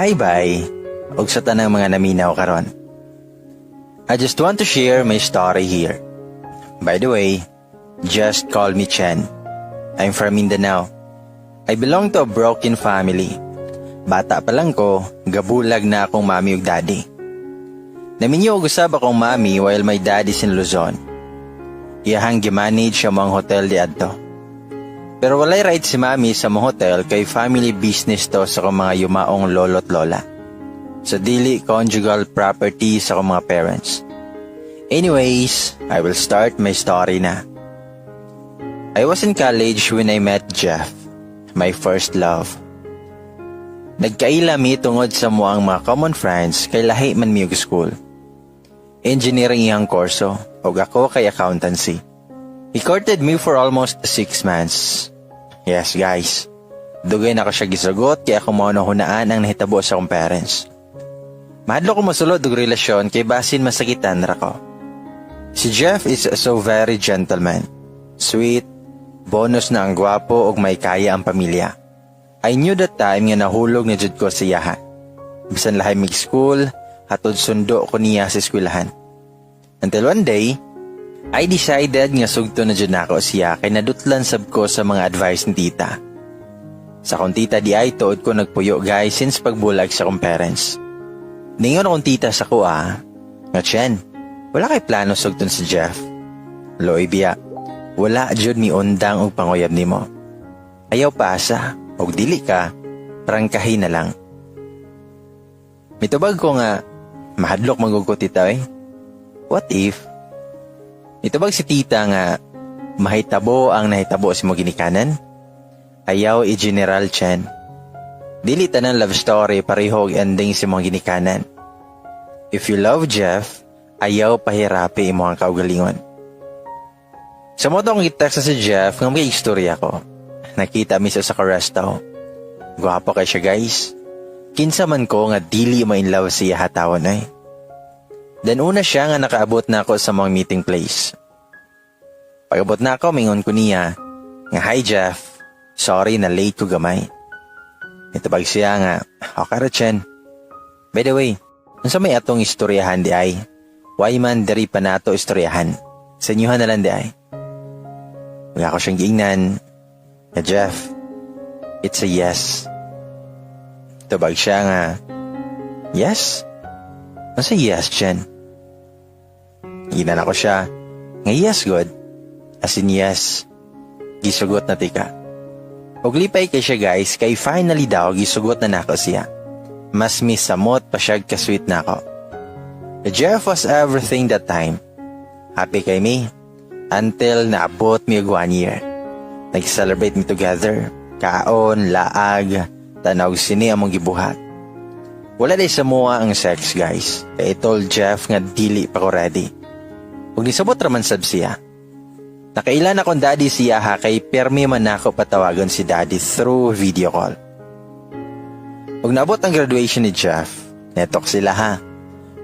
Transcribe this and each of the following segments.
Hi bye, ug sa tanang mga naminaw karon. I just want to share my story here. By the way, just call me Chen. I'm from Mindanao. I belong to a broken family. Bata pa lang ko, gabulag na akong mami ug daddy. Naminyo og usab akong mami while my dad is in Luzon. Iyahang gimanage ang mga hotel di adto. Pero walay right si mami sa mga hotel kay family business to sa akong mga yumaong lolo't lola. So dili conjugal property sa akong mga parents. Anyways, I will start my story na. I was in college when I met Jeff, my first love. Nagkaila mi tungod sa muang mga common friends kay lahi man mi og school. Engineering iyang kurso, ug ako kay accountancy. He courted me for almost 6 months. Yes guys, dugay na ko siya gisugot kaya ako maunahunaan ang nahitabo sa akong parents. Mahadlo ko masulod og relasyon kay basin masakitan ra ko. Si Jeff is so very gentleman, sweet, bonus na ang gwapo ug may kaya ang pamilya. I knew that time nga nahulog na jud ko sa iyaha. Bisan lahi mig school, hatod sundo ko niya sa eskwelahan. Until one day, I decided nga sugto na dyan ako siya kay nadutlan sab ko sa mga advice ni tita. Sa akong tita di ay tuod ko nagpuyo guys since pagbulag sa akong parents. Ningon akong tita sa kuha, nga Chen, wala kay plano sugton si Jeff. Loy biya, wala jud mi undang og panguyab nimo. Ayaw paasa, og dili ka, prangkahin na lang. Mitubag ko nga, mahadlok magugko tita eh. What if? Itubag si tita nga, mahitabo ang nahitabo si mo ginikanan? Ayaw i-general Chen. Dili tanang love story pareho og ending si mo ginikanan. If you love Jeff, ayaw pahirapi imo ang kaugalingon. Sa modo akong gitext si Jeff nga may istorya ko. Nakita mi sa resto. Gwapo kay siya guys. Kinsa man ko nga dili ma in love siya hatawon ay. Then una siya nga nakaabot na ako sa mga meeting place. Pag-abot na ako, mingon ko niya, nga hi Jeff, sorry na late ko gamay. Itubag siya nga, okay ra Chen. By the way, unsa may atong istoryahan di ay? Why man diri pa nato istoryahan? Sa inyuhan na lang di ay. Wala ko siyang giingnan, nga Jeff, it's a yes. Itubag siya nga, yes? Unsa yes Chen? Ginan ako siya, nga yes good. As in yes, gisugot na tika. Og lipay kay siya guys, kay finally daw gisugot na nako siya. Mas misamot pa siya ka-sweet nako. Jeff was everything that time. Happy kay me, until naabot mi og 1 year. Nag-celebrate me together, kaon, laag, tanaw sini among gibuhat. Wala day sa mua ang sex guys, kay I told Jeff nga dili pa ko ready. Ug nisabot raman sab siya. Nakailan akong daddy siya ha kay permi man ako patawagon si daddy through video call. Ug naabot ang graduation ni Jeff, netok sila ha.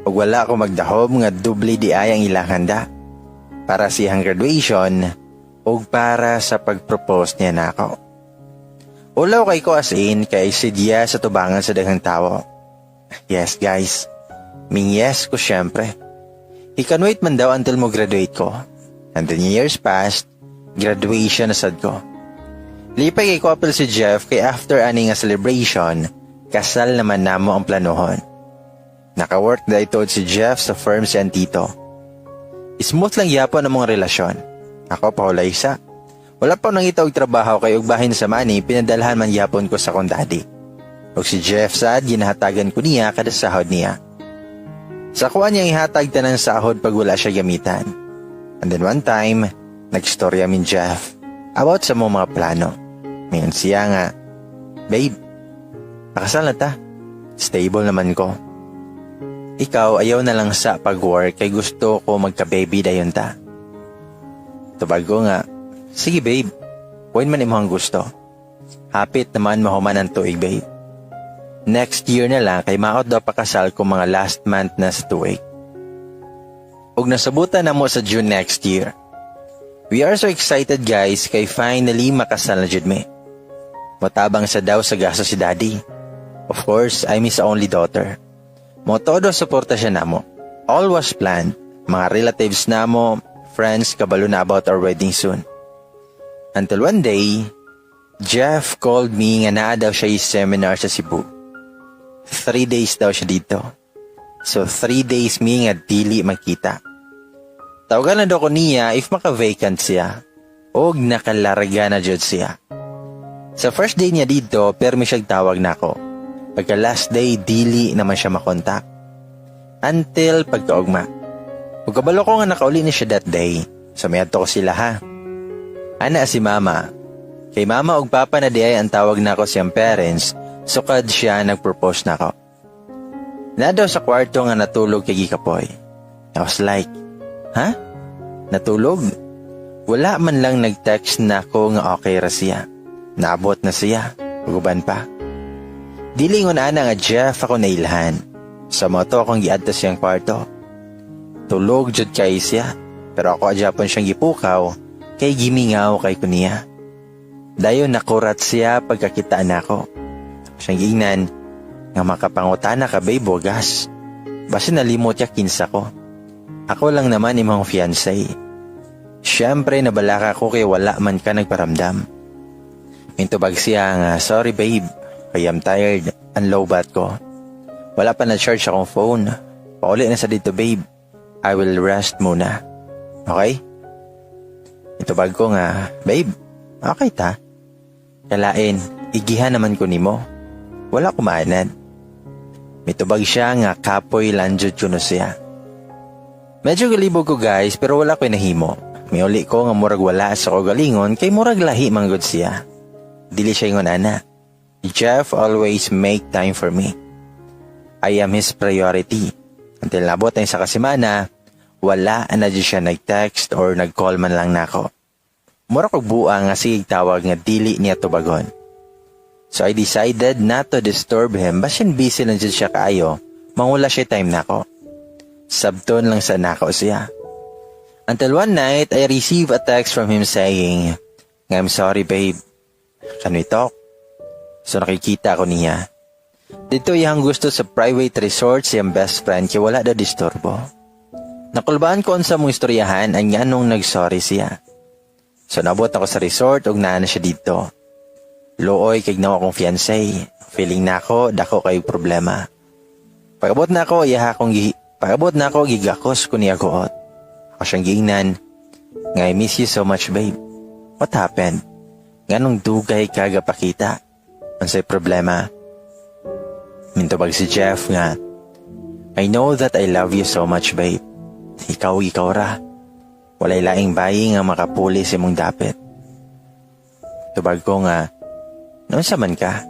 Ug wala ako magdahob nga dubli di ay ang ilang handa. Para siyang graduation ug para sa pagpropose niya nako. Ulaw kay ko as in kay sidya sa tubangan sa daghang tawo. Yes guys, ming yes ko syempre. He can wait man daw until mo graduate ko. And then years passed, graduation na sad ko. Lipay kay couple si Jeff kay after ani nga celebration, kasal naman namo ang planohon. Naka-work na ito si Jeff sa firm si Antito. Smooth lang yapon ang mga relasyon. Ako pahulay isa. Wala pa nangita og trabaho kay og bahin sa money, pinadalhan man yapon ko sa kong daddy. Og si Jeff sad, ginahatagan ko niya kada sahod niya. Sa kuha niyang ihatag tanan sahod pag wala siya gamitan. And then one time, nagstorya min Jeff about sa mga plano. Ngayon siya nga, babe, pakasal na ta. Stable naman ko. Ikaw ayaw na lang sa pag-work kay gusto ko magka-baby dayon ta. Tubag ko nga, sige babe, kuhin man imong gusto. Hapit naman mahuman ang tuig babe. Next year na lang kay maot daw pakasal ko mga last month na sa tuig. Ug nasabutan na mo sa June next year. We are so excited guys kay finally makasal na jud me. Matabang sa daw sa gasto si daddy. Of course, I'm his only daughter. Mo todo suporta siya namo. All was planned. Mga relatives namo, friends, kabalo na about our wedding soon. Until one day, Jeff called me nga naa daw siya yung seminar sa Cebu. 3 days daw siya dito. So 3 days mi nga dili makita. Tawagan na daw ko niya if maka-vacant siya. Og nakalarga na jud siya. Sa first day niya dito, permi siyang tawag na ako. Pagka last day, dili naman siya makontak. Until pagkaugma. Ug kabalo ko nga nakauli ni siya that day. So may adto ko sila ha. Ana si mama. Kay mama ug papa na diay ang tawag na ako siyang parents, sukad siya nagpropose na ako. Na daw sa kwarto nga natulog kay Gikapoy. I was like, ha? Natulog? Wala man lang nag-text na ako nga okay ra siya. Naabot na siya. Uguban pa. Dilingon ana nga Jeff ako nailhan. Sa moto akong giadto siyang kwarto. Tulog jud kay siya. Pero ako adyapon siyang gipukaw kay gimingaw kay kuniya. Dayon nakurat siya pagkakitaan ako. Siyang giingnan nga makapangutana ka babe bogas. Basta nalimot ya kinsa ko. Ako lang naman imong fiancé. Siyempre nabalaka ko kay wala man ka nagparamdam. Mintubag siya nga, sorry babe, I am tired, ang low bat ko. Wala pa na-charge akong phone. Pauli na sa dito babe, I will rest muna. Okay? Mintubag ko nga, babe, okay ta? Kalain, igihan naman ko nimo. Wala kumaanan. Mitubag siya nga kapoy lanjud ko no siya. Medyo galibog ko guys, pero wala ko nahimo. Miuli ko nga murag wala sa kagalingon kay murag lahi manggod siya. Dili siya ingon ana. Jeff always make time for me. I am his priority. Until nabot na sa kasimana, wala na di siya nag-text or nag-call man lang nako. Mura kog buang nga sige tawag nga dili niya tubagon. So I decided not to disturb him basin busy lang dyan siya kaayo. Mangula siya time nako. Sabton lang sa nako siya. Until one night, I received a text from him saying, I'm sorry babe. Can we talk? So nakikita ko niya. Dito iyang gusto sa private resort siyang best friend kaya wala daw disturbo. Nakulbaan ko sa mong istoryahan ang anong nag-sorry siya. So nabot ako sa resort ug naa na siya dito. Looy kay ginawa kong fiancé. Feeling na ako, dako kay problema. Pagabot na ako, gigakos ko niya goot. Ako siyang giingnan. Nga I miss you so much babe. What happened? Nganong dugay kagapakita? Ansay problema? Mintubag si Jeff nga, I know that I love you so much babe. Ikaw ra. Walay laing bayi nga makapuli si mong dapit. Tubag ko nga, unsa man ka?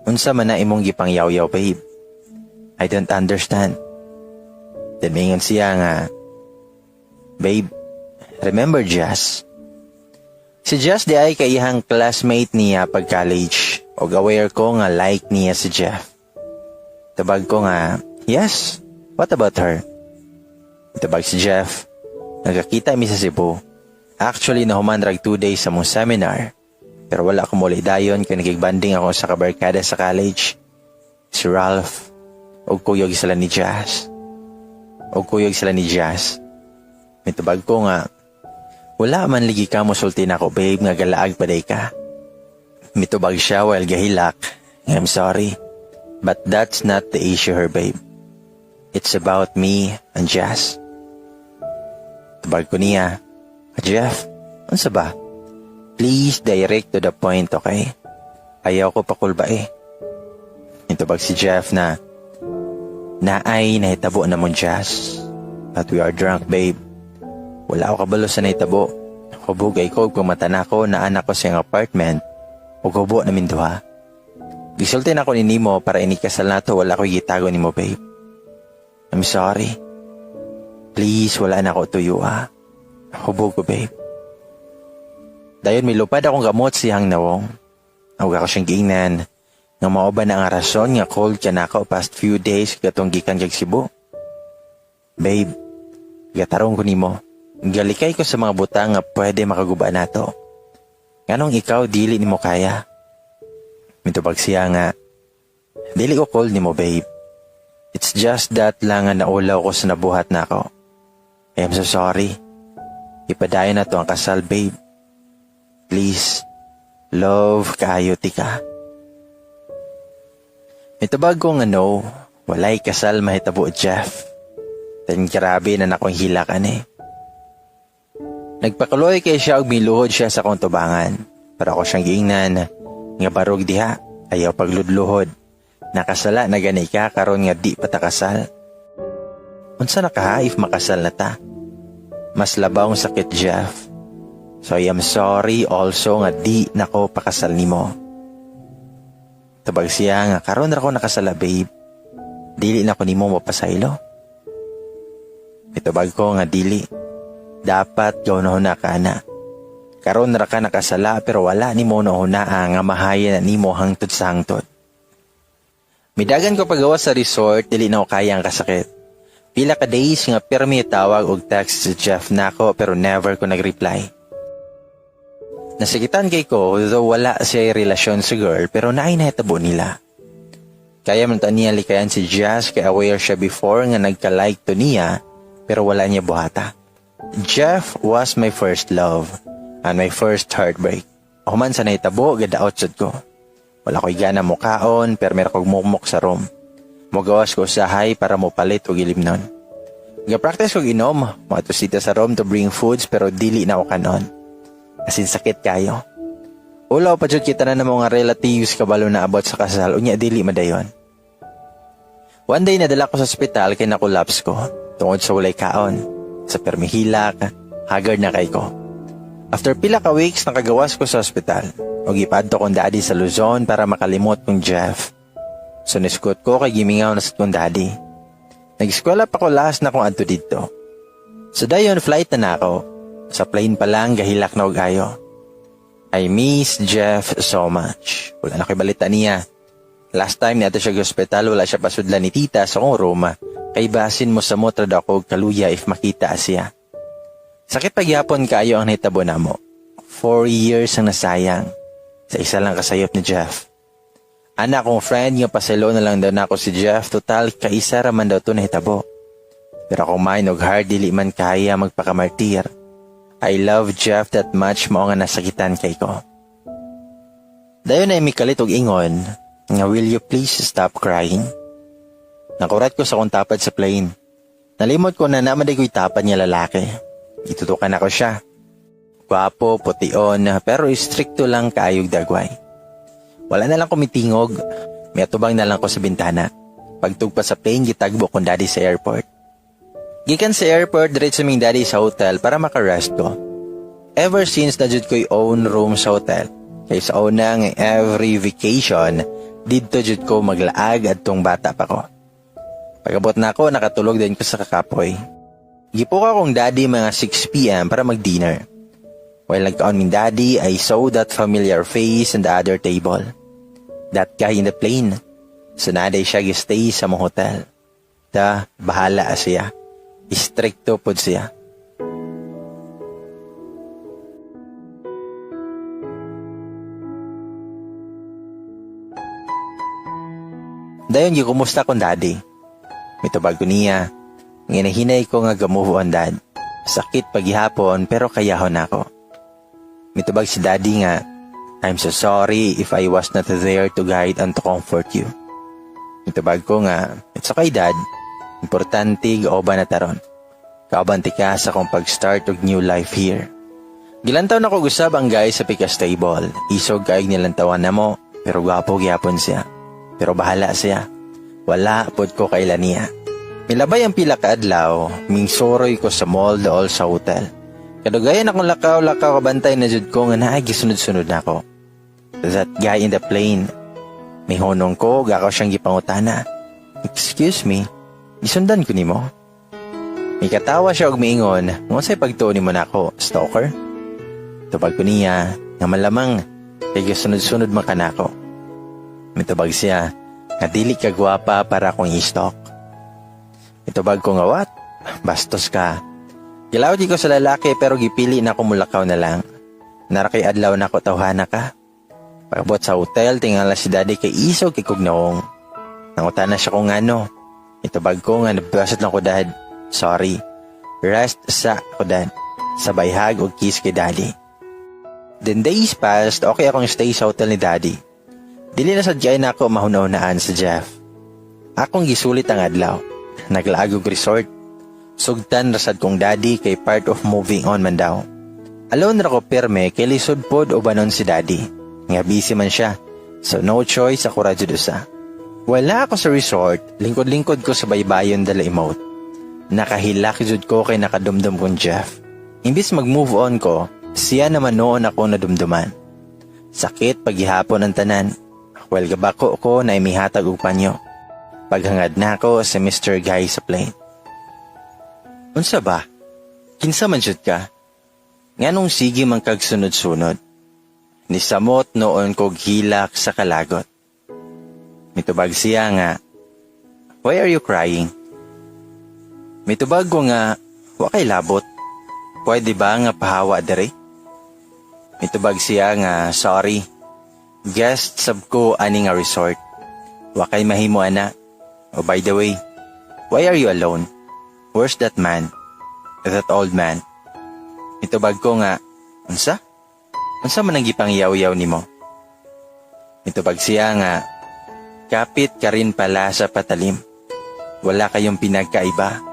Unsa man na imong gipangyaw-yaw babe? I don't understand. Then mingon siya nga, babe, remember Jazz? Si Jazz di ay kaihang classmate niya pag college o aware ko nga like niya si Jeff. Tabag ko nga, yes, what about her? Tabag si Jeff, nagkakita mi sa Cebu. Actually nahumandrag 2 days sa mong seminar. Pero wala akong muli dayon kaya nagigbanding ako sa kabarkada sa college. Si Ralph, o kuyog sila ni Jazz. May tabag ko nga, wala man ligi ka mo sulti na ako babe nga galaag paday ka. Mitubag siya while gahilak. I'm sorry. But that's not the issue her babe. It's about me and Jazz. Tubag ko niya, Jeff, unsa ba? Please direct to the point, okay? Ayaw ko pakulba eh. Mitubag si Jeff na, naay nahitabo na mo Jazz. But we are drunk babe. Wala ako kabalo sa naitabo. Kubugay ko kung matana ko na anak ko siyang apartment o kubo na minduha. Gisulti na ako ni Nimo para inikasal na to wala ko gitago ni mo babe. I'm sorry. Please wala na ako tuyo ha. Hubog ko babe. Dayon milupad akong gamot siyang nawong. Awag ako siyang giingnan. Nga maoba na ang rason nga cold ka na ako past few days katong gikan kag Cebu. Babe, gatarong ko nimo. Galikay ko sa mga butang nga pwede makaguba na to. Nganong ikaw dili nimo kaya? Mitubag siya nga, Dili ko cold nimo, babe. It's just that lang nga naulaw ko sa nabuhat na ako. I am so sorry. Ipadayon na to ang kasal, babe. Please, love, kaayo ti ka. Mitubag kong walay kasal mahitabo, Jeff. Then grabe na nakong hilakan eh. Nagpakuloy kay siya og miluhod siya sa kong tubangan. Para ako siyang giingnan nga barog diha, ayaw pagludluhod. Nakasala na gani ka karon nga di patakasal. Unsa na ka if makasal na ta? Mas labawng sakit, Jeff. So I am sorry also nga di nako pakasal nimo. Tabag siya nga karon ra ko nakasala, babe. Dili na ko nimo mapasaylo. Itubag ko nga dili. Dapat gawon na ka na. Karon ra ka nakasala pero wala nimo na nga mahayan na nimo hangtod sa hangtod. Midagan ko pagawa sa resort, dili na ko kaya ang kasakit. Pila ka days nga permi tawag og text si Jeff nako pero never ko nag-reply. Nasakitan kay ko, though wala siya relasyon sa girl, pero naay nahitabo nila. Kaya man niya likayan si Jazz kay aware siya before nga nagka-like to niya, pero wala niya buhata. Jeff was my first love, and my first heartbreak. Ako man sa nahitabo, gadaot sad ko. Wala ko'y gana mukaon, pero meron kong mukmok sa room. Mugawas ko sa hay para mo palit o gilimnon. Ga-practice ko ginom, matusita sa room to bring foods, pero dili na ako kanon. Asin sakit kayo. Ulaw pa dyan kita na ng mga relatives kabalo na abot sa kasal, unya dili madayon. One day nadala ko sa ospital kay nakulaps ko, tungod sa walay kaon, sa permihilak, haggard na kay ko. After pila ka weeks, nakagawas ko sa ospital, o gipadto kong daddy sa Luzon para makalimot kong Jeff. So niskot ko kay gimingaw na sa kong daddy. Nag-eskwela pa ko last na kong adto dito. So dayon flight na ako. Sa plane pa lang, gahilak na og ayo. I miss Jeff so much. Wala na ko'y balita niya. Last time nato siya hospital, wala siya pasudlan ni tita sa kong room. Kay basin mo sa motra daw ko kaluya if makita siya. Sakit pagyapon kayo ang nahitabo na mo. 4 years ang nasayang. Sa isa lang kasayop ni Jeff. Anak kong friend, yung paselo na lang daw na ako si Jeff. Total, kaisa raman daw to nahitabo. Pero kung mind og hard, dili man kaya magpakamartir. I love Jeff that much mao nga nasakitan kay ko. Dayon ay mikalit og ingon, nga will you please stop crying? Nakurat ko sa kong tapad sa plane. Nalimot ko na namaday ko'y tapad niya lalaki. Itutukan ako siya. Gwapo, pution, pero istrikto lang kaayog dagway. Wala na lang kumitingog, may atubang na lang ko sa bintana. Pagtugpa sa plane, gitagbo kong daddy sa airport. Gikan sa airport, diretso ming daddy sa hotel para makarest ko. Ever since na jud ko'y own room sa hotel, kay sa unang every vacation, dito jud ko maglaag at tong bata pa ko. Pagabot na ako, nakatulog din ko sa kakapoy. Gipuka kong daddy mga 6 p.m. para mag-dinner. While nagkaon ming daddy, I saw that familiar face in the other table. That guy in the plane. So naday siya gistay sa mong hotel. Bahala siya. Istrikto pod siya. Dayon kumusta kong daddy. Mitubag ko niya. Nginahinay ko nga gamove on dad. Sakit paghihapon pero kayahon ako. Mitubag si daddy nga, I'm so sorry if I was not there to guide and to comfort you. Mitubag ko nga, it's okay dad. Importante gaoban na taron. Kaubanti ka sa kong pag-start og new life here. Gilantaw na ko gusab ang guys sa pika stable. Isog kaig nilantawan na mo, pero gwapo gyapon siya. Pero bahala siya. Wala pod ko kailan niya. Milabay ang pila ka adlaw, ming soroy ko sa mall dool sa hotel. Kadugayan akong lakaw-lakaw kabantay na jud ko nga naay gisunod-sunod na ako. That guy in the plane. May honong ko, gakaw siyang gipangutana. Excuse me, isundan ko nimo. May katawa siya og miingon, ngunsay pagtuo nimo nako, stalker? Tubag ko niya, nga malamang, kay gisunod-sunod man kanako. Mitubag siya, nga dili ka gwapa para akong i-stalk. Mitubag ko nga what? Bastos ka. Gilawad ko sa lalaki pero gipili na ako mulakaw na lang. Narakay adlaw na ako tawhana ka. Pagabot sa hotel, tingala si daddy kay isog kay kugnaong. Nangutan na siya kung ano. Itubag ko nga nabasot lang ko dad. Sorry. Rest sa ko dad. Sabay hug o kiss kay daddy. Then days passed, okay akong stay sa hotel ni daddy. Dili na sadyain na ako mahuna-hunaan sa Jeff. Akong gisulit ang adlaw. Naglaagog resort. Sugtan rasad kong daddy kay part of moving on man daw. Alone ra ko pirme kay lisod pod ubanon si daddy. Nga busy man siya. So no choice ako radyo dusa. Wala ako sa resort, lingkod-lingkod ko sa baybayon dala emote. Nakahilak jud ko kay nakadumdum kong Jeff. Imbis mag-move on ko, siya naman noon ako nadumduman. Sakit paghihapon ang tanan. Well gabako ko na imihatag og panyo. Paghangad na ako sa Mr. Guy sa plane. Unsa ba? Kinsa man jud ka? Nganong sige man kag sunod-sunod. Nisamot noon ko hilak sa kalagot. Mitubag siya nga, why are you crying? Mitubag ko nga, wakay labot. Pwede ba nga pahawa dere? Mitubag siya nga, sorry. Guest sab ko ani nga resort. Wakay mahimo ana. Oh, by the way, why are you alone? Where's that man? That old man? Mitubag ko nga, unsa? Unsa man ang gipangyaw-yaw nimo? Mitubag siya nga, kapit ka rin pala sa patalim. Wala kayong pinagkaiba.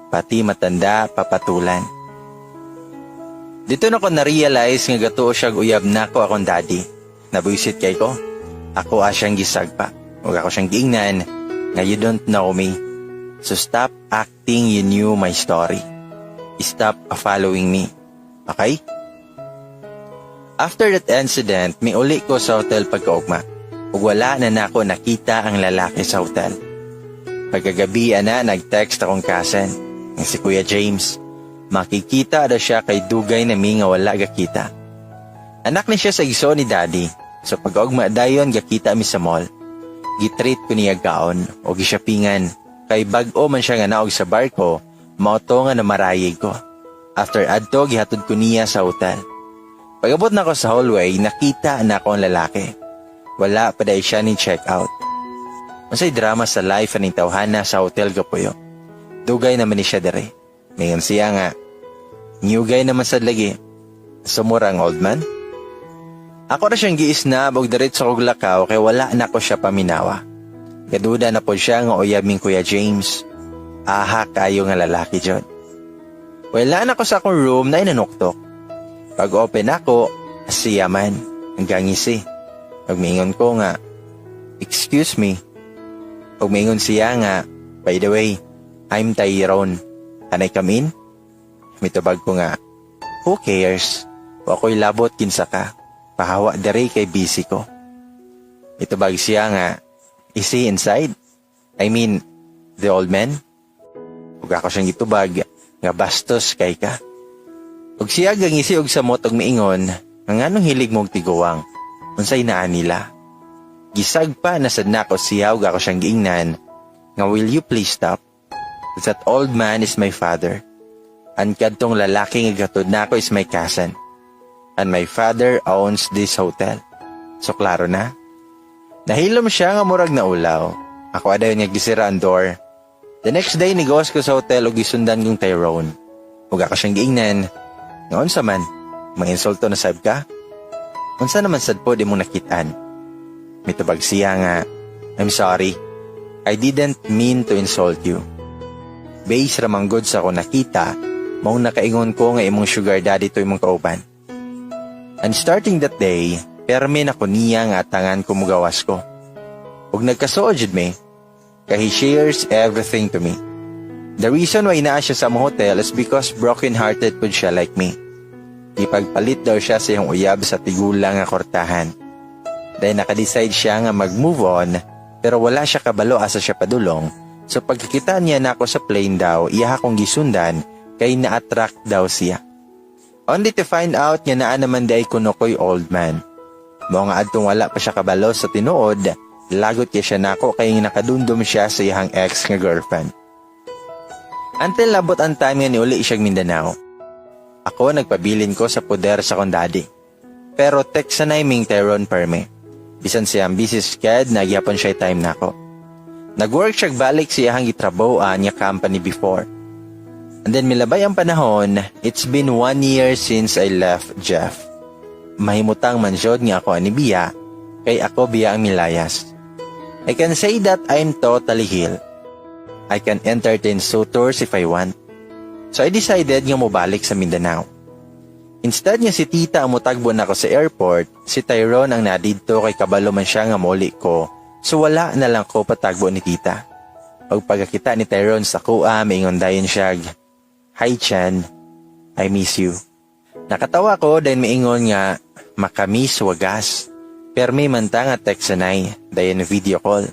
Pati matanda, papatulan. Dito na ko na-realize nga gatuo siya uyab na ko akong daddy. Nabuisit kay ko. Ako asyang gisagpa. Huwag ako siyang giingnan nga you don't know me. So stop acting you knew my story. Stop following me. Okay? After that incident, may uli ko sa hotel pagkaugma. Ug wala na nako nakita ang lalaki sa hotel. Pagkagabi na nag-text akong cousin, ang si Kuya James. Makikita daw siya kay dugay na mi nga wala gakita. Anak ni siya sa iso ni daddy. So pag-ugma dayon gakita mi sa mall. Gitreat ko niya gaon o gisyapingan. Kay bag-o man siya nga naog sa barko, mauto nga na marayig ko. After adto, gihatod ko niya sa hotel. Pag-abot na ko sa hallway, nakita na ako ang lalaki. Wala pa dahil siya ni check out. Masay drama sa life aning tawhana sa hotel kapuyo. Dugay naman ni siya dere. Ngayon siya nga, new guy naman sa lagi. Sumura ang old man. Ako na siyang giisnab og diretso kog lakaw kay wala na ko siya paminawa. Gaduda na po siya nga uyabing Kuya James. Aha kayo nga lalaki dyan. Wala na ko sa akong room na inanuktok. Pag open ako, siya man, hanggang ngisi. Pagmingon ko nga, excuse me. Pagmingon siya nga, by the way, I'm Tyrone. Can I come in? Mitubag ko nga, who cares? O ako'y labot kinsa ka. Pahawa dere kay busy ko. Mitubag siya nga, is he inside? I mean, the old man? Ug ako siyang gitubag, nga bastos kay ka. Ug siya gangisi og samot og miingon, nga nganong hilig mong tiguwang, unsay naa nila. Gisag pa na sad nako siya ug ako siyang giingnan, nga will you please stop? That old man is my father. And kadtong lalaki nga gatod nako is my cousin. And my father owns this hotel. So klaro na. Nahilom siya nga murag na ulaw. Ako adayon nga gisira ang door. The next day nigos ko sa hotel ug gisundan kong Tyrone. Ug ako siyang giingnan. Nga unsa man, manginsulto na sab ka? Unsa naman sad po di mong nakitaan? Mitubag siya nga, I'm sorry. I didn't mean to insult you. Base ramang good sa ako nakita, maong nakaingon ko nga imong sugar daddy to imong kauban. And starting that day, permi na ko niya nga atangan ko mugawas ko. Ug nagkasuod jud me, kaya he shares everything to me. The reason why naa siya sa among hotel is because broken-hearted pud siya like me. Ipagpalit daw siya sa iyong uyab sa tigulang nga kortahan. Dahil nakadecide siya nga mag-move on, pero wala siya kabalo asa siya padulong. So pagkikita niya na ako sa plane daw, iya akong gisundan, kay na-attract daw siya. Only to find out nga naa naman day kuno ko'y old man. Mga adtong wala pa siya kabalo sa tinuod, lagot kay siya nako kay nakadundom siya sa iyang ex nga girlfriend. Until labot ang time nga ni uli siyang Mindanao. Ako nagpabilin ko sa poder sa kong daddy. Pero text sa naming Tyrone perme. Bisan siyang busy sked, nagyapon siya time nako. Nag-work siya balik sa iyang gitrabahoan niya company before. And then milabay ang panahon, it's been 1 year since I left Jeff. Mahimutang mansyod nga ako ani biya, kay ako biya ang milayas. I can say that I'm totally healed. I can entertain suitors if I want. So I decided nga mobalik sa Mindanao. Instead nga si tita ang mutagbo na ako sa airport, si Tyrone ang nadidto kay kabalo man siya nga muli ko, so wala na lang ko patagbo ni tita. Pag pagkakita ni Tyrone sa kuha, maingon dayon siya, "Hi Chan, I miss you." Nakatawa ko dahil maingon nga, "Makamiss wagas." Pero may manta nga text sanay, dayon video call.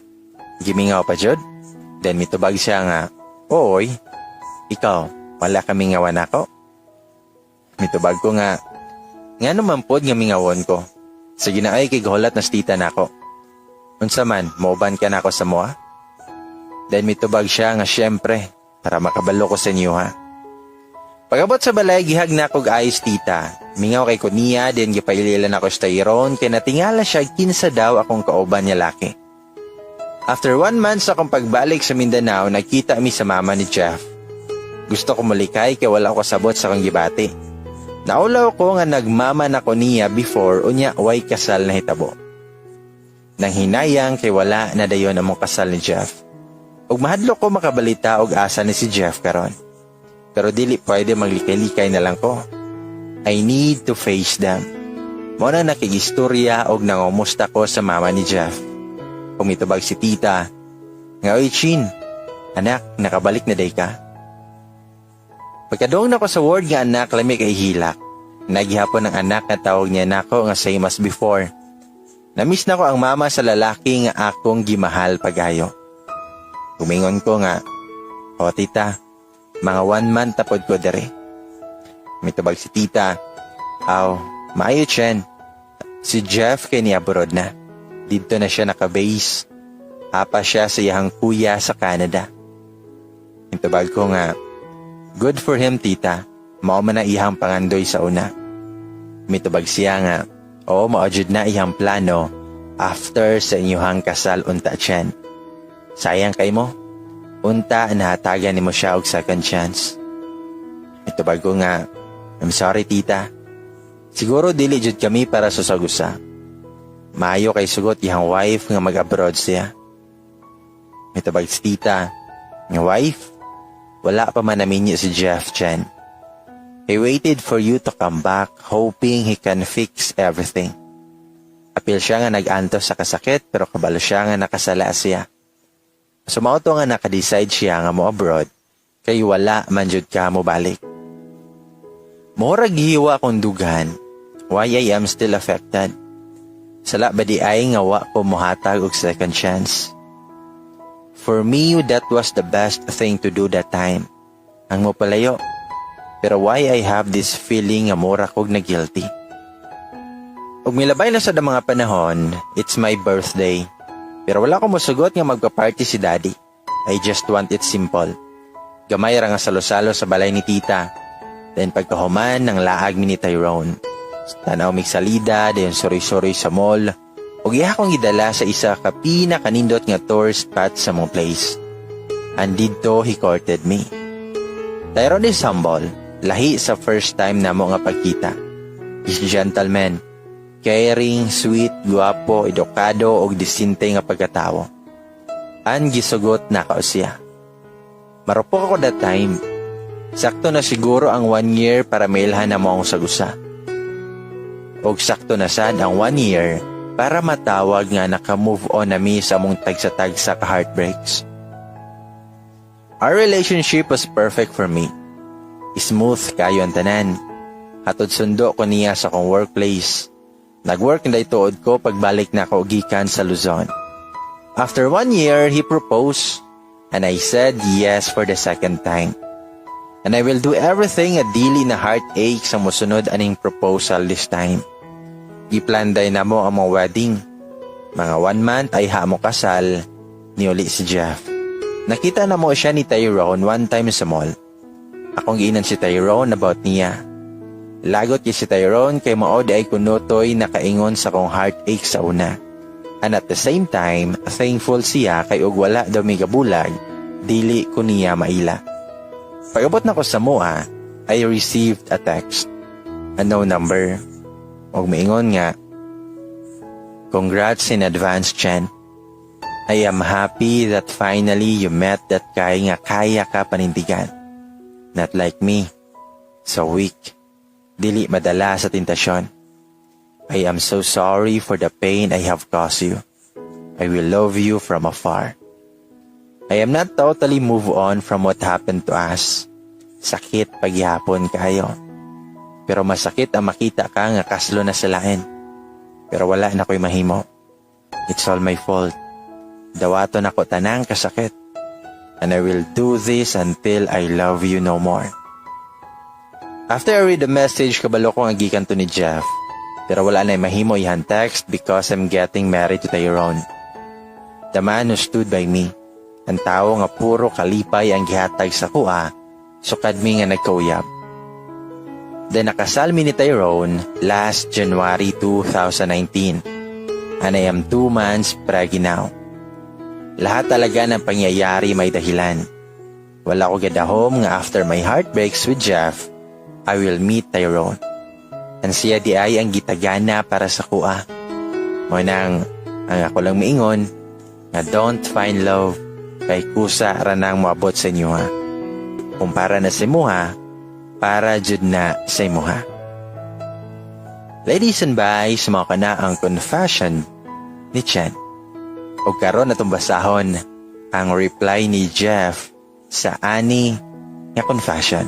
Gimingaw pa jud. Then mitubag siya nga, "Oy, ikaw, wala kaming ngawan ako?" Mitubag ko nga naman pod nga mingawon ko. Sige na ay kighulat na stita na ako. Unsa man, mauban ka na ako sa moa? Then mitubag siya nga syempre, para makabalo ko sa inyo ha. Pagabot sa balay, gihag na kog ayos tita. Mingaw kay ko niya, then gipaililan ako sa Tyrone, kaya natingala siya kinsa daw akong kauban niya laki. After 1 month sa akong pagbalik sa Mindanao, nagkita mi sa mama ni Jeff. Gusto ko malikay kaya wala ko kasabot sa akong gibati. Naulaw ko nga nagmama na ko niya before unya way kasal na hitabo. Nang hinayang kay wala na dayon among kasal ni Jeff. Ug mahadlo ko makabalita og asa ni si Jeff karon. Pero dili pwede maglikay-likay na lang ko. I need to face them. Mo na nakigistorya og nangumusta ko sa mama ni Jeff. Pumitubag si tita, nga, "Oy Chin, anak, nakabalik na day ka?" Pagkadong na ko sa ward nga anak, lami kay hilak. Nagihapon ng anak na tawag niya nako nga same as before. Namiss na ko ang mama sa lalaki nga akong gimahal pagayo. Kumingon ko nga, "O tita, mga 1 month tapod ko dere." Mitubag si tita, "Aw, maayo Chen. Si Jeff kay ni abroad na. Dito na siya nakabase. Apa siya sa iyang kuya sa Canada." Mitubag ko nga, "Good for him tita. Mao man na iyang pangandoy sa una." Mitubag siya nga, "Oo, maajud na iyang plano after sa inyong kasal unta Chen. Sayang kay mo. Unta nahatagan nimo siya og second chance." Mitubag ko nga, "I'm sorry tita. Siguro dili jud kami para susagusa. Maayo kay sugot iyang wife nga mag-abroad siya." Mitubag si tita, "Nga wife? Wala pa man naminyo si Jeff Chen. He waited for you to come back hoping he can fix everything. Apil siya nga nag-antos sa kasakit pero kabalo siya nga nakasala siya. Sumauto nga nakadecide siya nga mo abroad kay wala man jud ka mo balik. Murag gihiwa akong dugan why I am still affected. Sala ba di ay nga wa ko mohatag og second chance. For me, that was the best thing to do that time. Ang mo palayo. Pero why I have this feeling nga mura kog na guilty. Ug milabay na sa mga panahon, it's my birthday. Pero wala ko mosugot nga magpa-party si daddy. I just want it simple. Gamay ra nga salo-salo sa balay ni tita. Then pagkahuman ng laag mi ni Tyrone. Tanaw mig salida, then sori-sori sa mall. Ug iya akong gidala sa isa ka pinakanindot nga tourist spot sa mong place. And dito he courted me. Tyrone is humble, lahi sa first time na mo nga pagkita. He's gentleman, caring, sweet, guwapo, edukado ug disinte nga pagkatawo. An gisugot na kao siya. Marupok ako that time. Sakto na siguro ang 1 year para mailhan na mo ang sagusa. Og sakto na sad ang 1 year para matawag nga naka-move on na mi sa mong tagsa-tagsa ka heartbreaks. Our relationship was perfect for me. Smooth kayo ang tanan. Hatod sundo ko niya sa kong workplace. Nag-work na ituod ko pagbalik na kaugikan sa Luzon. After 1 year, he proposed and I said yes for the second time. And I will do everything at dili na heartache sa musunod aning proposal this time. Giplanday na mo ang mga wedding. Mga 1 month ay mo kasal ni uli si Jeff. Nakita na mo siya ni Tyrone 1 time sa mall. Akong giinan si Tyrone about niya. Lagot niya si Tyrone kay maod ay kunutoy nakaingon sa kong heartache sa una. And at the same time, thankful siya kay og wala daw may gabulag, dili ko niya maila. Pag-abot na ko sa mua, I received a text. Unknown number. Og maingon nga, "Congrats in advance, Chen. I am happy that finally you met that guy nga kaya ka panindigan. Not like me. So weak. Dili madala sa tentasyon. I am so sorry for the pain I have caused you. I will love you from afar. I am not totally move on from what happened to us. Sakit paghihapon kayo. Pero masakit ang makita ka nga kaslo na sa lain. Pero wala na ko'y mahimo. It's all my fault. Dawaton ako tanang kasakit. And I will do this until I love you no more." After I read the message, kabalo ko nga gikan to ni Jeff. Pero wala na mahimo ihan text because I'm getting married to Tyrone. The man who stood by me. Ang tao nga puro kalipay ang gihatag sa kuha, sukad mi nga nagkauyab. Then nakasal mi ni Tyrone last January 2019. And I am 2 months pregnant now. Lahat talaga ng pangyayari may dahilan. Wala ko gadahom nga after my heartbreaks with Jeff, I will meet Tyrone. And siya di ay ang gitagana para sa kuha. Mo nang ang ako lang miingon nga don't find love kay kusa ranang moabot sa inyo ha. Kung para na sa imuha, para jud na sa imuha. Ladies and boys, mao kana ang confession ni Chen. O karon natong basahon ang reply ni Jeff sa ani nga confession.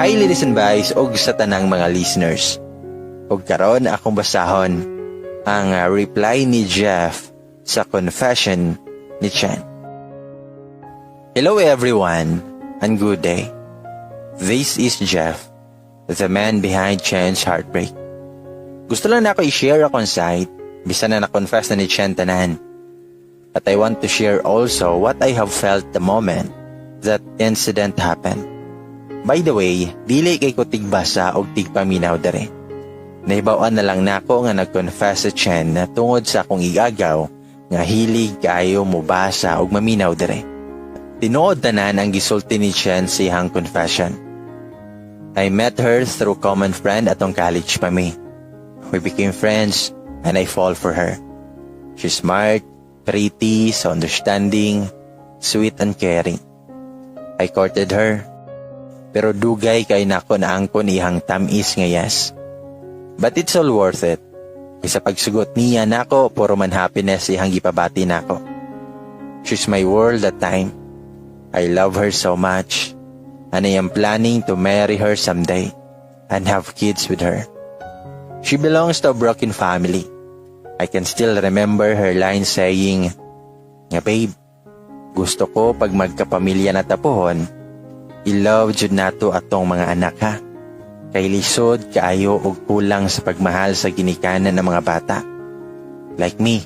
Hi ladies and boys, og sa tanang mga listeners. Og karon akong basahon ang reply ni Jeff sa confession ni Chen. Hello everyone, and good day. This is Jeff, the man behind Chen's heartbreak. Gusto lang na ako i-share akong side, bisa na na-confess na ni Chen tanan. But I want to share also what I have felt the moment that incident happened. By the way, dili kay ko tigbasa og tigpaminaw dere. Nahibawan na lang nako nga nag-confess sa Chen na tungod sa akong igagaw nga hilig kayo mubasa og maminaw dere. Tinuod tanan ang gisulti ni Chen sa iyang confession. I met her through common friend atong college pa mi. We became friends and I fall for her. She's smart, pretty, so understanding, sweet and caring. I courted her. Pero dugay kay nako na angkon ihang tamis nga yes. But it's all worth it. Isa pagsugot niya nako, puro man happiness ihang gipabati nako. She's my world that time. I love her so much. And I am planning to marry her someday and have kids with her. She belongs to a broken family. I can still remember her line saying, nga babe, gusto ko pag magkapamilya na tapuhon, I-love jud nato atong mga anak ha. Kay lisod kaayo og kulang sa pagmahal sa ginikanan ng mga bata. Like me,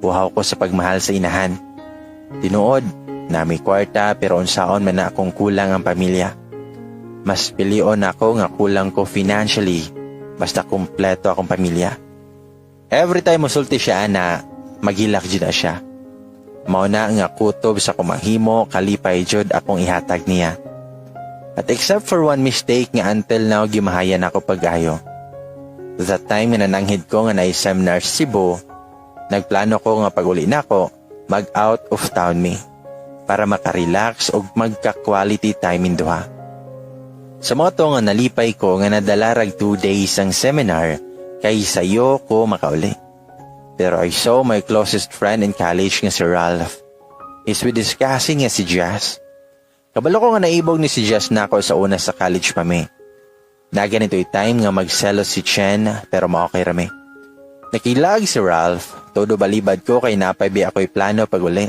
buhaw ko sa pagmahal sa inahan. Tinuod, na may kwarta pero unsaon man na akong kulang ang pamilya. Mas pilion ako nga kulang ko financially basta kumpleto akong pamilya. Every time musulti siya na magilak jud na siya. Mao na nga kutob sa kumahimo kalipay jud akong ihatag niya. At except for one mistake nga until now gimahayan ako pag-ayo. That time nga nananghid ko nga na-seminar sa Cebu, nagplano ko nga pag-uli na ako, mag-out of town me, para makarelax o magka-quality time in duha. Sa mga to nga nalipay ko nga nadalarag 2 days ang seminar, kay sayo ko makauli. Pero I saw my closest friend in college nga si Ralph. Is we discussing nga si Jazz. Kabalo ko nga naibog ni si Jess na ako sa una sa college pa mi. Na ganito'y time nga magselos si Chen pero maokay rami. Nakilag si Ralph, todo balibad ko kay napaybi ako'y plano pag uli.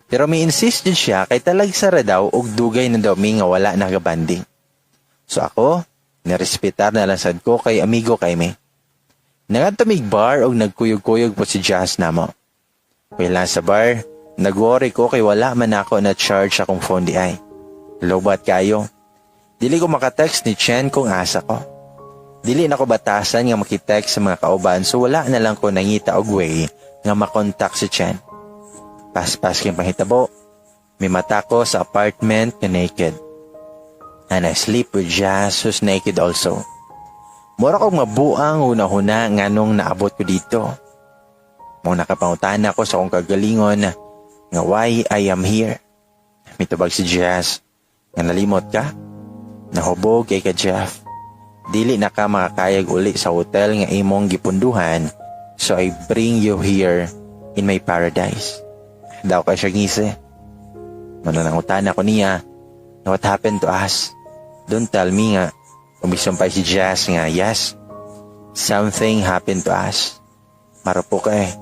Pero may insist din siya kay talagsara daw og dugay na daw mi nga wala nakabanding. So ako, nirespetar na lang sad ko kay amigo kay mi. Nangatamig bar o nagkuyog-kuyog po si Jazz na mo. Wala sa bar, nag-worry ko kay wala man ako na charge akong phone di ay. Lobat kayo. Dili ko makatext ni Chen kung asa ko. Dili na ko batasan nga makitext sa mga kauban so wala na lang ko nangita og way nga makontak si Chen. Pas-pas kayong panghitabo. May mata ko sa apartment na naked. And I sleep with Jazz who's naked also. Mura kong mabuang una-huna nga nung naabot ko dito. Mong nakapangutan ako sa akong kagalingon nga why I am here. Mitubag si Jazz. Nga nalimot ka? Nahubog kay ka Jeff. Dili na ka makakayag uli sa hotel nga imong gipunduhan, so I bring you here in my paradise. Daw ka siya ngisi. Mananangutan ako niya, what happened to us? Don't tell me nga, umisumpay si Jazz nga, yes, something happened to us. Marupo ka eh.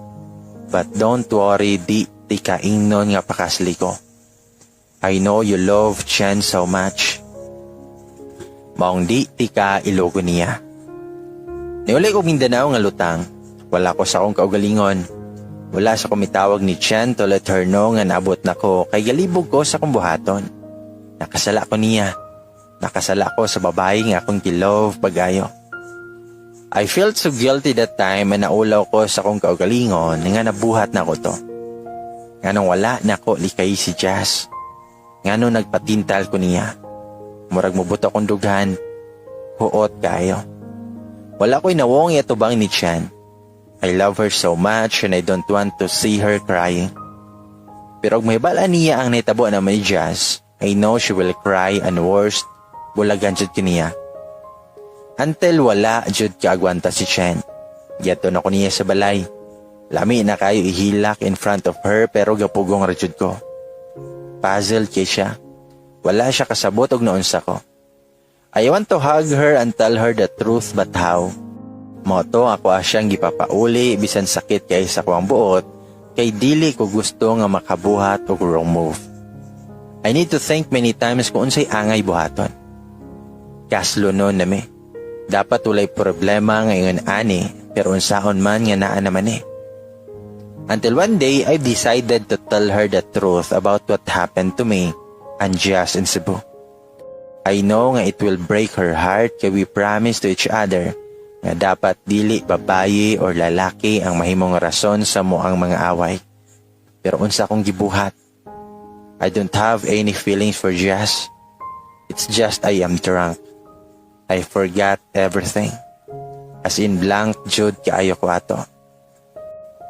But don't worry, di ka ingnon nga pakasli ko. I know you love Chen so much. Maong di ka ilogo niya. Niulay ko Mindanao nga lutang. Wala ko sa akong kaugalingon. Wala sa kumitawag ni Chen to let her know nga naabot na ko kay galibog ko sa akong buhaton. Nakasala ko niya. Nakasala ko sa babae nga akong kilove pagayo. I felt so guilty that time na naulaw ko sa akong kaugalingon nga nabuhat na ko to. Nga nung wala na ko likay si Jazz. Nga nung nagpatintal ko niya. Murag mubuto akong dughan. Huot kayo. Wala ko'y nawong yatubang ni Chen. I love her so much and I don't want to see her crying. Pero kung may bala niya ang naitabo na may Jazz, I know she will cry and worst, bulagan jud kiniya. Until wala jud kaagwanta si Chen. Yato na ko niya sa balay. Lami na kayo ihilak in front of her pero gapugong rajud ko. Puzzled kay siya. Wala siya kasabot og naunsa ko. I want to hug her and tell her the truth but how? Moto ako asyang gipapauli bisan sakit kay sa kuwang buot kay dili ko gusto nga makabuhat og wrong move. I need to think many times kung unsay angay buhaton. Kaslo noon nami. Dapat ulay problema ngayon ani pero unsaon man nga naa naman eh. Until one day I decided to tell her the truth about what happened to me and Jazz in Cebu. I know nga it will break her heart kaya we promise to each other nga dapat dili babaye or lalaki ang mahimong rason sa moang mga away. Pero unsa akong gibuhat. I don't have any feelings for Jazz. It's just I am drunk. I forgot everything. As in blank jud kaayo ko ato.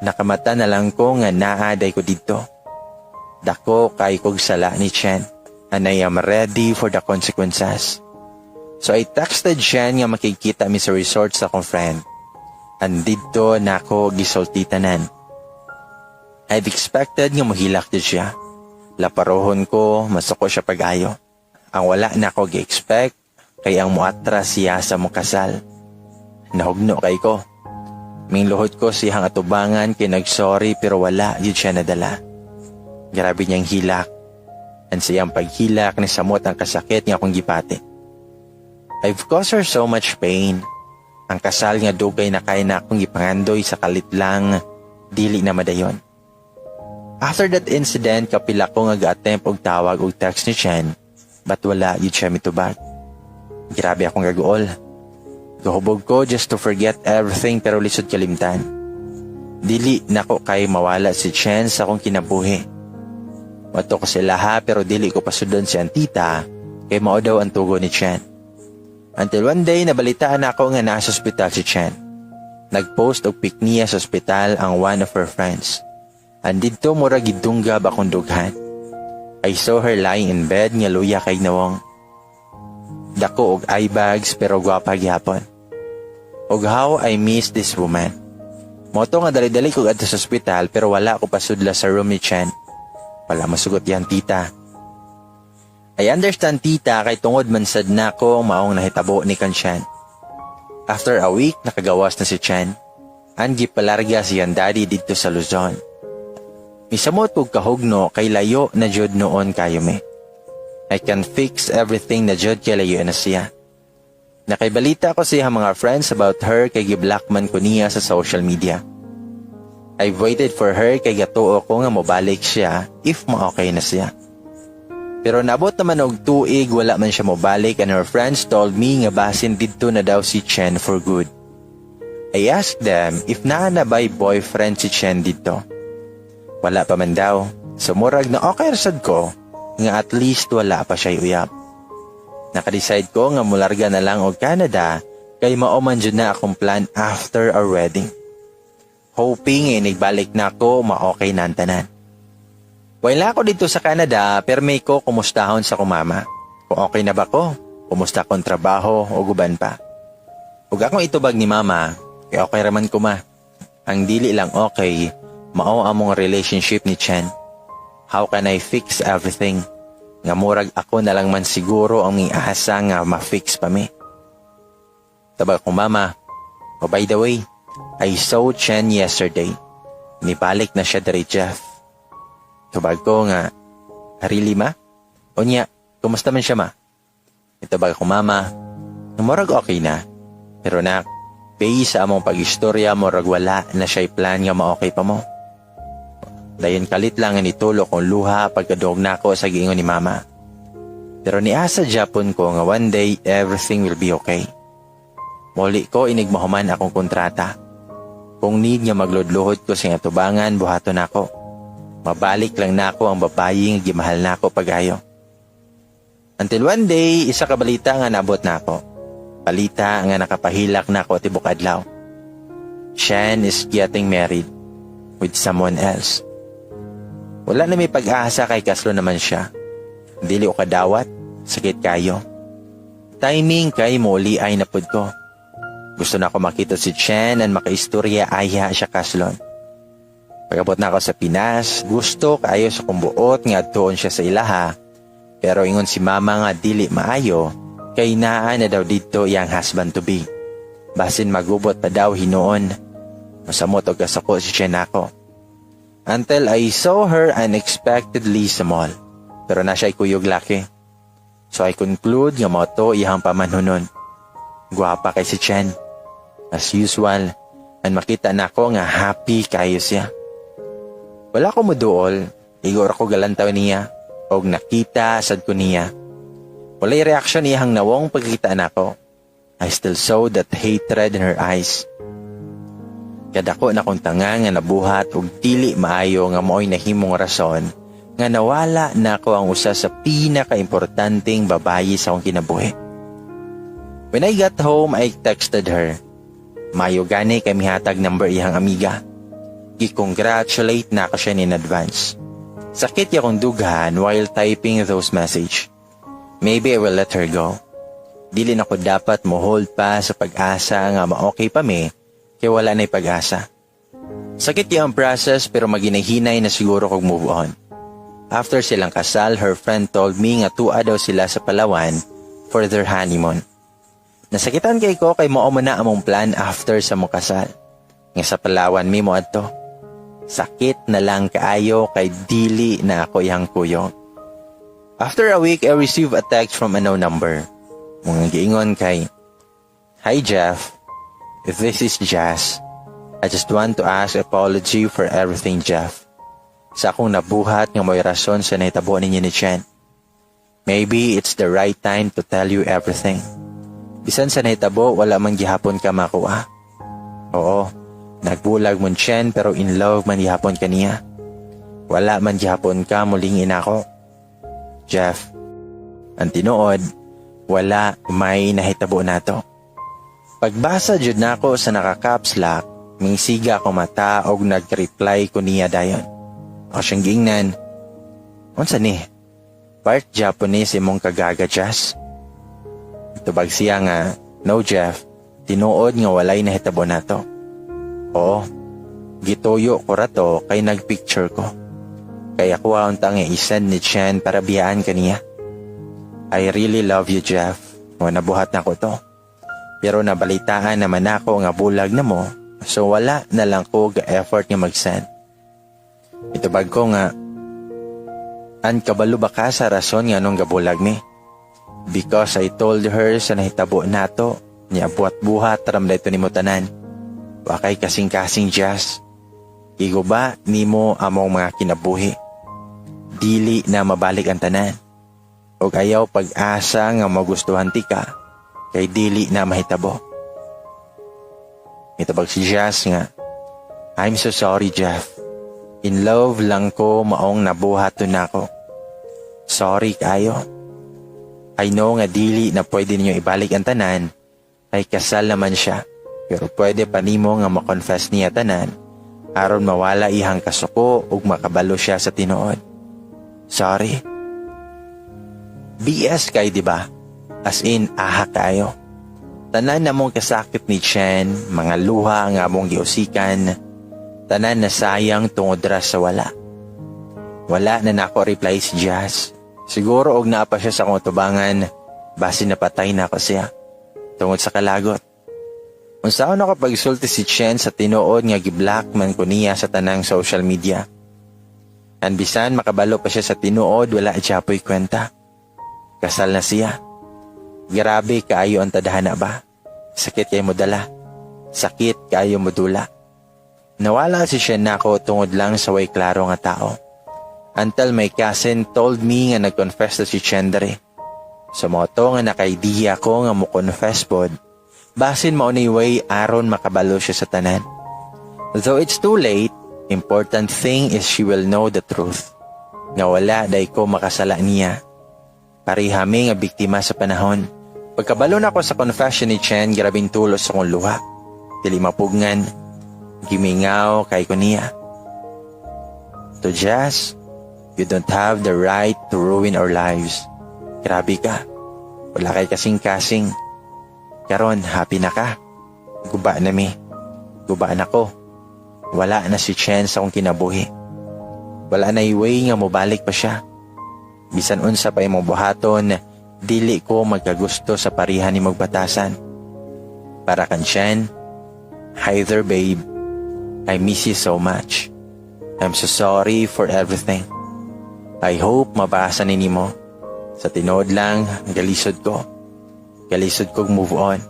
Nakamata na lang ko nga naaday ko dito. Dako kay kog sala ni Chen. And I am ready for the consequences. So I texted Chen nga makikita mi sa resort sa akong friend. And dito na ako gisultitanan. I've expected nga mahilak din siya. Laparohon ko, masuko siya pag-ayo. Ang wala na ako gi-expect, kay ang muatras siya sa mukasal. Nahugno kay ko. Mingluhod ko siyang atubangan kay nagsorry pero wala yun siya nadala. Grabe niyang hilak. And siyang paghilak ni samot ang kasakit nga akong gipati. I've caused her so much pain. Ang kasal nga dugay na kaya na akong gipangandoy sa kalit lang, dili na madayon. After that incident, kapila ko nga ga-attempt og tawag og text ni Chen, but wala yun siya mitubag. Grabe akong gaguol. Gahubog ko just to forget everything pero lisod kalimtan. Dili nako kay mawala si Chen sa akong kinabuhi. Wato ko sila ha pero dili ko pasudon si Antita kay mao daw ang tugo ni Chen. Until one day nabalitaan ako nga nasa ospital si Chen. Nagpost og pic niya sa ospital ang one of her friends. Andito mura gidunggab akong dughan. I saw her lying in bed nga luya kay nawong. Dako og eye bags pero gwapa gyapon. Og how I miss this woman. Moto nga dali-dali ko adto sa ospital pero wala ko pasudla sa room ni Chen. Wala masugot yan, tita. I understand, tita, kay tungod man sad na ko maong nahitabo ni Chen. After a week, nakagawas na si Chen. Angi palarga siyang daddy dito sa Luzon. Misamot kog kahugno kay layo na jud noon kayo me. I can fix everything na jud kay layo na siya. Nakaibalita ko siya mga friends about her kay giblockman ko niya sa social media. I've waited for her kay gatuo ko nga mobalik siya if ma-okay na siya. Pero nabot naman og tuig wala man siya mobalik and her friends told me nga basin didto na daw si Chen for good. I asked them if naa na ba'y boyfriend si Chen dito. Wala pa man daw. Sumurag na okay rasad ko nga at least wala pa siya uyab. Nakadecide ko nga mularga na lang og Canada kay mauman jud na akong plan after our wedding. Hoping nagbalik na ako ma-okay na ang tanan. Wala ako dito sa Canada, pero may ko kumustahon sa kumama. Kung okay na ba ko, kumusta akong trabaho o guban pa. Huwag akong itubag ni mama, kaya okay raman ko ma. Ang dili lang okay, mao among relationship ni Chen. How can I fix everything? Nga murag ako na lang man siguro ang asa nga ma-fix pa mi. Tabag ko mama, oh by the way, I saw Chen yesterday. Nibalik na siya dari Jeff. Tubag ko nga, really ma? O niya, kumusta man siya ma? Itubag ko mama, murag okay na. Pero nak, based sa among pag-istorya, murag wala na siya'y plan nga ma-okay pa mo. Dayon kalit lang nga nitulo kong luha pagkadog na ako sa giingon ni mama. Pero niasa Japon ko nga one day, everything will be okay. Muli ko inigmahuman akong kontrata. Kung need nga magludluhod ko sa nga tubangan, buhaton ako. Mabalik lang na ako ang babayi nga gimahal na ako pagayo. Until one day, isa ka balita nga nabot na ako. Balita nga nakapahilak na ako tibok adlaw. Chen is getting married with someone else. Wala na may pag-asa kay kaslo naman siya. Dili o kadawat, sakit kayo. Timing kay muli ay napod ko. Gusto na ako makita si Chen and makaistorya aya siya kaslon. Pagabot na ako sa Pinas, gusto kaayo sa kumbuot nga doon siya sa ilaha. Pero ingon si mama nga dili maayo, kay naa na daw dito iyang husband to be. Basin magubot pa daw hinoon. Masamot og kasako si Chen ako. Until I saw her unexpectedly sa mall. Pero na siya'y kuyog laki. So I conclude nga mo to iyang pamanhunon. Guwapa kay si Chen. As usual, and makita na ako nga happy kayo siya. Wala ko muduol, igor ako galantaw niya, og nakita sad ko niya. Walay reaksyon niyang nawong pagkita na ako. I still saw that hatred in her eyes. Kadako na kong tanga nga nabuhat og dili maayo nga mo'y nahimong rason nga nawala na ako ang usa sa pinaka-importanteng babayi sa akong kinabuhi. When I got home, I texted her. Mayo gani kay mihatag number iyang amiga. Gi-congratulate na ako siya in advance. Sakit ya kong dughan while typing those message. Maybe I will let her go. Dili na ko dapat mo hold pa sa pag-asa nga ma-okay pa mi, kaya wala na'y pag-asa. Sakit yung process pero maginahinay na siguro kog move on. After silang kasal, her friend told me nga tua daw sila sa Palawan for their honeymoon. Nasakitan kay ko kay mao na among plan after sa mong kasal. Nga sa Palawan mi mo adto. Sakit na lang kaayo kay dili na ako yang kuyog. After a week, I received a text from a no number. Mga giingon kay, "Hi Jeff, if this is Jazz, I just want to ask apology for everything Jeff. Sa akong nabuhat nga may rason sa nahitabo ninyo ni Chen. Maybe it's the right time to tell you everything. Bisan sa nahitabo, wala man gihapon ka makuha. Oo, nagbulag mo Chen pero in love man gihapon ka niya. Wala man gihapon ka mulingin ako. Jeff, ang tinuod, wala may nahitabo nato." Pagbasa jud nako sa naka-caps lock, mingsiga ko mata og nag-reply ko niya dayon. Ako siyang giingnan, "Unsa ni? Part Japanese imong kagaga, Jazz?" Tubag siya nga, "No Jeff, tinuod nga walay nahitabo nato." "Oo, gituyo ko rato kay nagpicture ko. Kaya kuha untang isend ni Chen para biyaan kaniya. I really love you Jeff, o nabuhat na ko to. Pero nabalitaan naman ako nga bulag na mo, so wala na lang ko ga-effort nga mag-send." Itubag ko nga, "An kabalo ba ka sa rason nga nung gabulag mi? Because I told her sa nahitabo nato, niya buhat-buhat ramday to nimo tanan. Wakay kasing-kasing Jazz. Iguba nimo among mga kinabuhi. Dili na mabalik ang tanan. Og ayaw pag-asa nga magustuhan ti ka, kay dili na mahitabo. Mitabag si Jazz nga, I'm so sorry, Jeff. In love lang ko maong nabuhaton nako. Sorry kayo. I know nga dili na pwede ninyo ibalik ang tanan, ay kasal naman siya. Pero pwede pa nimo nga makonfess niya tanan, aron mawala ihang kasuko ug makabalo siya sa tinuod. Sorry. BS kay diba? As in, aha kayo. Tanan na mong kasakit ni Chen, mga luha nga mong giusikan, tanan na sayang tungod ra sa wala. Wala na nako reply si Jazz. Siguro og naa pa siya sa akong tubangan, basi napatay na ako siya. Tungod sa kalagot. Unsaon ako pagsulti si Chen sa tinuod nga giblockman ko niya sa tanang social media. Anbisan makabalo pa siya sa tinuod, wala siyapoy kwenta. Kasal na siya. Grabe kaayo ang tadhana ba? Sakit kayo mo dala. Sakit kaayo mo dula. Nawala si Chen nako tungod lang sa way klaro nga tao. Until my cousin told me nga nag-confess na si Chen dere. Sa moto nga naka-idea ko nga mo confess pod, basin mao ni way aron makabalo siya sa tanan. Though it's too late, important thing is she will know the truth. Nga wala day ko makasala niya. Parihami nga biktima sa panahon. Pagkabalo na ko sa confession ni Chen, grabing tulos sa kong luha. Dili mapugngan, gimingaw kay ko niya. To Jazz, you don't have the right to ruin our lives. Grabe ka. Wala kay kasing-kasing. Karon, happy na ka. Guba na mi. Guba na ko. Wala na si Chen sa akong kinabuhi. Wala na iway nga mobalik pa siya. Bisan unsa pa imong buhaton, dili ko magkagusto sa parihan ni magbatasan. Para kan Chen, hi there babe. I miss you so much. I'm so sorry for everything. I hope mabasa ni nimo. Sa tinod lang, galisod ko. Galisod kong move on.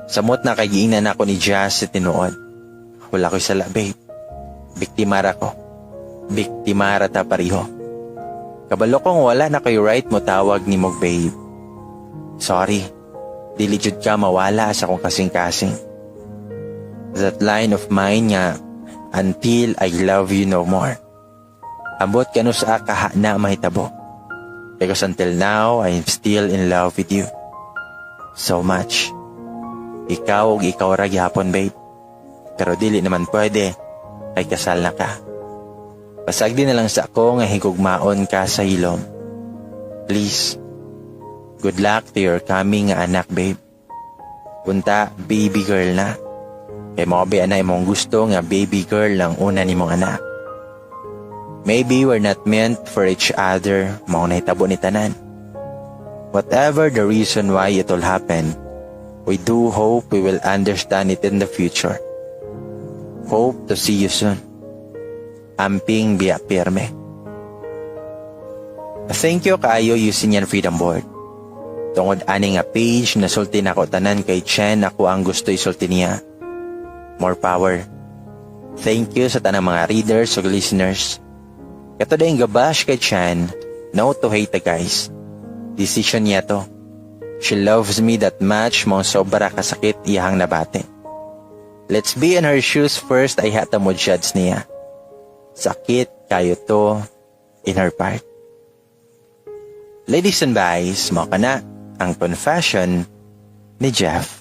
Samot na kagiinan ako ni Jazz sa tinuod. Wala ko'y sala, babe. Biktimara ko. Biktimara ta pariho. Kabalo kong wala na kayo right mo tawag ni mong babe. Sorry. Dili jud ka mawala sa kong kasing-kasing. That line of mine nga, until I love you no more. Ambot ka no sa kaha na mahitabo. Because until now, I am still in love with you. So much. Ikaw og ikaw ra gyapon, babe. Pero dili naman pwede, ay kasal na ka. Pasagdi na lang sa ako nga higugmaon ka sa hilom. Please, good luck to your coming nga anak, babe. Punta, baby girl na. Kay mo ba na imong gusto nga baby girl lang una ni mong anak. Maybe we're not meant for each other, mao nahitabo ni tanan. Whatever the reason why it will happen, we do hope we will understand it in the future. Hope to see you soon. Amping biya pirme. Thank you kaayo using yan Freedom Board. Tungod ani nga page na sulti na ko tanan kay Chen ako ang gusto isulti niya. More power. Thank you sa tanang mga readers o listeners. Kato dahil gabash kay Chen, no to hate guys. Decision niya to. She loves me that much mong sobra kasakit iyahang nabate. Let's be in her shoes first ay hata mo judge niya. Sakit kayo to in her part. Ladies and guys, mao kana ang confession ni Jeff.